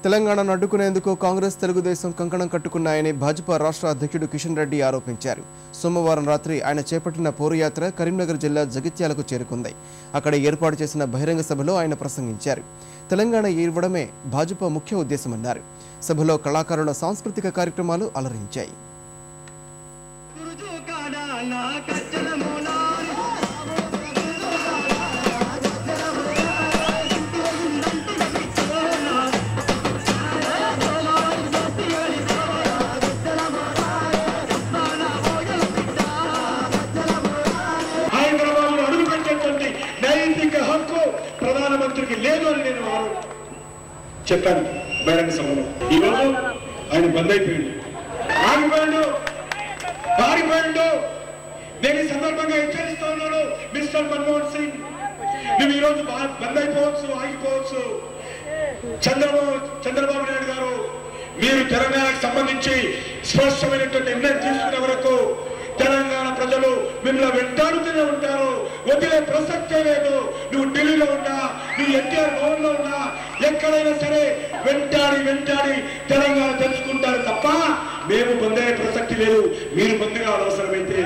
తెలంగాణను అడ్డుకునేందుకు కాంగ్రెస్ తెలుగుదేశం కంకణం కట్టుకున్నాయని భాజపా రాష్ట్ర అధ్యక్షుడు కిషన్ రెడ్డి ఆరోపించారు. సోమవారం రాత్రి ఆయన చేపట్టిన పోరుయాత్ర కరీంనగర్ జిల్లా జగిత్యాలకు చేరుకుంది. అక్కడ ఏర్పాటు చేసిన బహిరంగ సభలో ఆయన ప్రసంగించారు. తెలంగాణ ఇవ్వడమే భాజపా ముఖ్య ఉద్దేశమన్నారు. సభలో కళాకారుల సాంస్కృతిక కార్యక్రమాలు అలరించాయి. ప్రధానమంత్రికి లేదు అని నేను చెప్పాను బహిరంగ సభలో. ఈరోజు ఆయన బంద్ అయిపోయాడు, ఆగిపోయాడు, పారిపోయాడు. నేను ఈ సందర్భంగా హెచ్చరిస్తూ ఉన్నాను, మిస్టర్ మన్మోహన్ సింగ్, నువ్వు ఈరోజు బంద్ అయిపోవచ్చు, ఆగిపోవచ్చు. చంద్రబాబు నాయుడు గారు, మీరు తెలంగాణకు సంబంధించి స్పష్టమైనటువంటి నిర్ణయం తీసుకునే వరకు తెలంగాణ ప్రజలు మిమ్మల్ని వెంటాడుతూనే ఉంటారు. వదిలే ప్రసక్తే లేదు. నువ్వు ఢిల్లీలో ఉన్నా, నువ్వు ఎన్టీఆర్ భవన్ లో ఉన్నా, ఎక్కడైనా సరే వెంటాడి తెలంగాణ తెలుసుకుంటారు తప్ప మేము బంద్ అయ్యే ప్రసక్తి లేదు. మీరు బంద్ కావాలి అవసరమైతే.